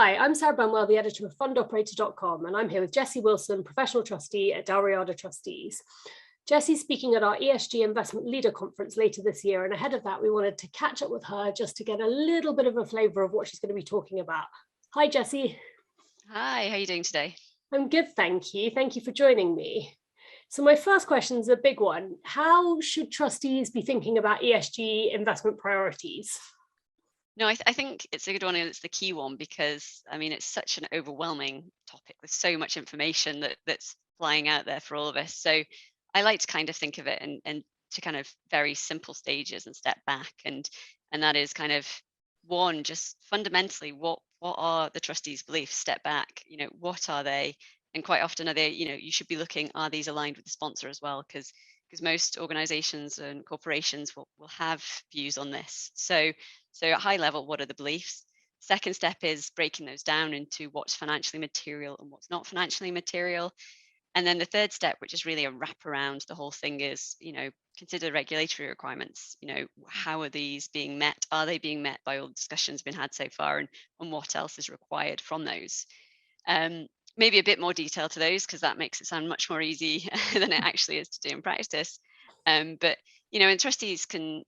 Hi, I'm Sarah Bunwell, the editor of fundoperator.com, and I'm here with Jessie Wilson, professional trustee at Dalriada Trustees. Jessie's speaking at our ESG Investment Leader Conference later this year, and ahead of that, we wanted to catch up with her just to get a little bit of a flavour of what she's going to be talking about. Hi, Jessie. Hi, how are you doing today? I'm good, thank you. Thank you for joining me. So my first question is a big one. How should trustees be thinking about ESG investment priorities? No, I think it's a good one and it's the key one because it's such an overwhelming topic. There's so much information that's flying out there for all of us. So I like to kind of think of it and to kind of very simple stages and step back and that is kind of one, just fundamentally what are the trustees' beliefs? Step back, what are they? And quite often are they, you should be looking, are these aligned with the sponsor as well? Because most organizations and corporations will have views on this. So at high level, what are the beliefs? Second step is breaking those down into what's financially material and what's not financially material. And then the third step, which is really a wrap around the whole thing, is, consider regulatory requirements. How are these being met? Are they being met by all the discussions been had so far, and what else is required from those? Maybe a bit more detail to those because that makes it sound much more easy than it actually is to do in practice. But and trustees can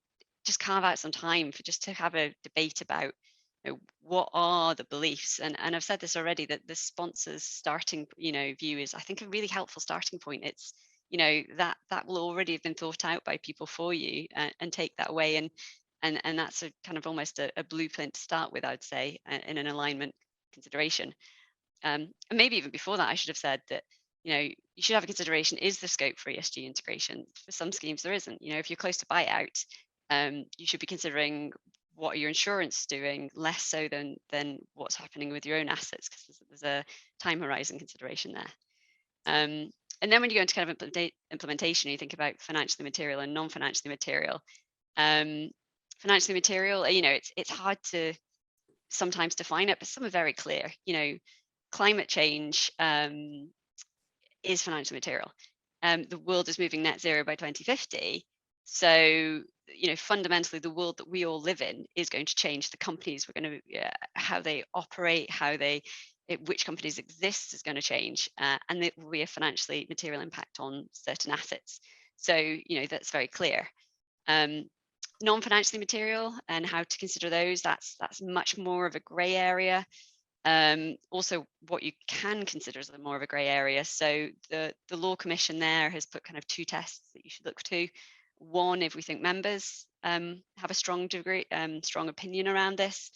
just carve out some time for just to have a debate about what are the beliefs. And I've said this already, that the sponsor's starting view is, I think, a really helpful starting point. It's that will already have been thought out by people for you, and take that away, and that's a kind of almost a blueprint to start with, I'd say, in an alignment consideration. And maybe even before that, I should have said that, you should have a consideration, is the scope for ESG integration? For some schemes, there isn't. If you're close to buyout, you should be considering what are your insurance doing, less so than what's happening with your own assets, because there's a time horizon consideration there. And then when you go into kind of implementation, you think about financially material and non-financially material. Financially material, it's hard to sometimes define it, but some are very clear. Climate change is financial material. The world is moving net zero by 2050. So, fundamentally, the world that we all live in is going to change. The companies we're going to, how they operate, which companies exist is going to change, and there will be a financially material impact on certain assets. So, that's very clear. Non-financially material and how to consider those, that's much more of a grey area. Also, what you can consider is more of a grey area. So the Law Commission there has put kind of two tests that you should look to. One, if we think members have a strong opinion around this,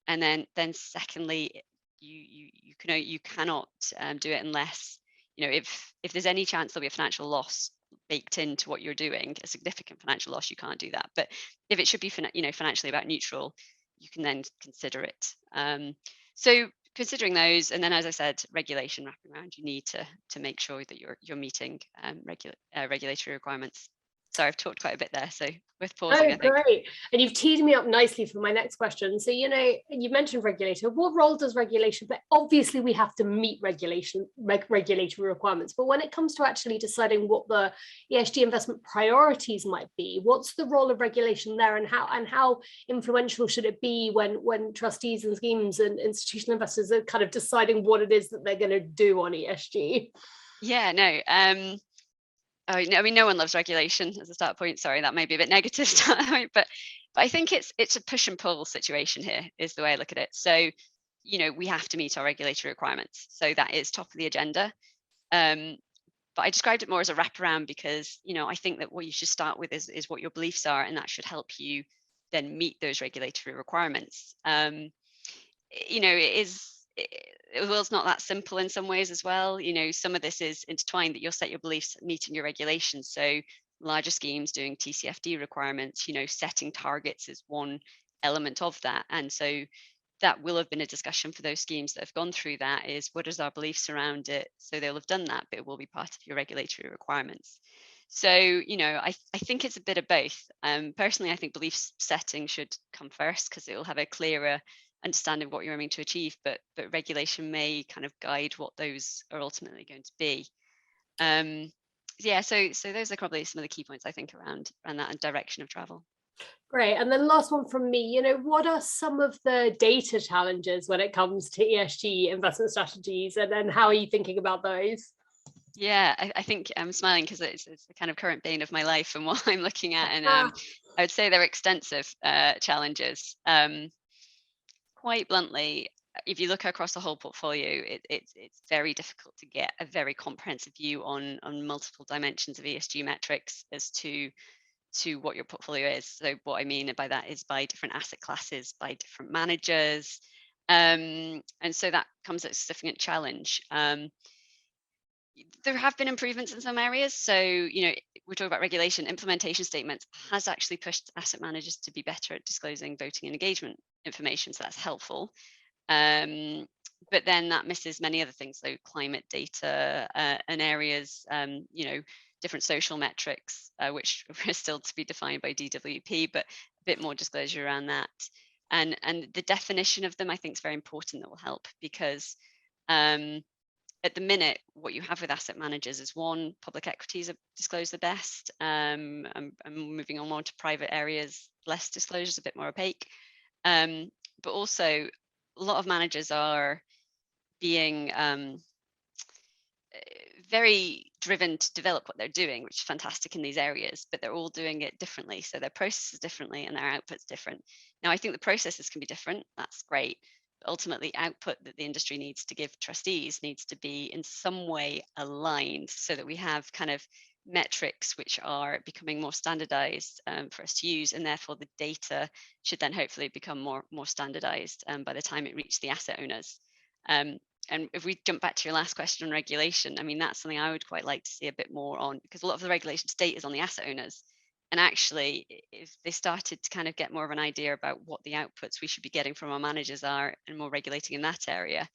and then secondly, you cannot do it unless if there's any chance there'll be a financial loss baked into what you're doing, a significant financial loss, you can't do that. But if it should be financially about neutral, you can then consider it. So considering those, and then, as I said, regulation wrapping around, you need to make sure that you're meeting regulatory requirements. Sorry, I've talked quite a bit there, so worth pausing, I think. Great. And you've teed me up nicely for my next question. So, you mentioned regulator. What role does regulation play? Obviously, we have to meet regulatory requirements, but when it comes to actually deciding what the ESG investment priorities might be, what's the role of regulation there, and how influential should it be when trustees and schemes and institutional investors are kind of deciding what it is that they're going to do on ESG? Yeah, no. No one loves regulation as a start point. Sorry, that may be a bit negative start point, but I think it's a push and pull situation here, is the way I look at it. So, we have to meet our regulatory requirements. So that is top of the agenda. But I described it more as a wraparound because, I think that what you should start with is what your beliefs are, and that should help you then meet those regulatory requirements. The world's not that simple in some ways as well. Some of this is intertwined, that you'll set your beliefs meeting your regulations. So larger schemes doing TCFD requirements, setting targets is one element of that. And so that will have been a discussion for those schemes that have gone through that, is what is our beliefs around it? So they'll have done that, but it will be part of your regulatory requirements. So, I think it's a bit of both. Personally, I think belief setting should come first because it will have a clearer understanding what you're aiming to achieve, but regulation may kind of guide what those are ultimately going to be. So those are probably some of the key points I think around that direction of travel. Great. And then last one from me, what are some of the data challenges when it comes to ESG investment strategies, and then how are you thinking about those? Yeah, I think I'm smiling because it's the kind of current bane of my life and what I'm looking at. And I would say they're extensive challenges. Quite bluntly, if you look across the whole portfolio, it's very difficult to get a very comprehensive view on multiple dimensions of ESG metrics as to what your portfolio is. So what I mean by that is by different asset classes, by different managers. And so that comes at a significant challenge. There have been improvements in some areas. So, we're talking about regulation. Implementation statements has actually pushed asset managers to be better at disclosing voting and engagement information. So that's helpful. But then that misses many other things, so climate data and areas, different social metrics, which are still to be defined by DWP, but a bit more disclosure around that. And the definition of them, I think, is very important. That will help because at the minute, what you have with asset managers is one, public equities are disclosed the best. And moving on more to private areas, less disclosures, a bit more opaque. But also, a lot of managers are being very driven to develop what they're doing, which is fantastic in these areas, but they're all doing it differently. So their processes differently and their output's different. Now, I think the processes can be different. That's great. But ultimately, output that the industry needs to give trustees needs to be in some way aligned so that we have kind of metrics which are becoming more standardized for us to use, and therefore the data should then hopefully become more standardized by the time it reaches the asset owners. And if we jump back to your last question on regulation, I mean, that's something I would quite like to see a bit more on, because a lot of the regulation to date is on the asset owners. And actually, if they started to kind of get more of an idea about what the outputs we should be getting from our managers are and more regulating in that area,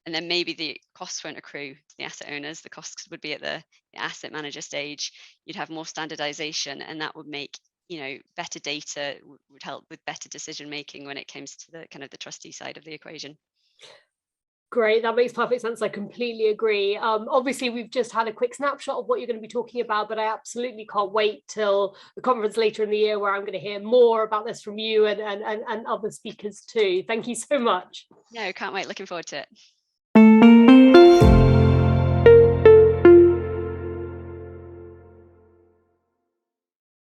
and then maybe the costs won't accrue to the asset owners, the costs would be at the asset manager stage, you'd have more standardization, and that would make better data, would help with better decision making when it comes to the kind of the trustee side of the equation. Great, that makes perfect sense. I completely agree. Obviously, we've just had a quick snapshot of what you're going to be talking about, but I absolutely can't wait till the conference later in the year where I'm going to hear more about this from you and other speakers too. Thank you so much. No, can't wait. Looking forward to it.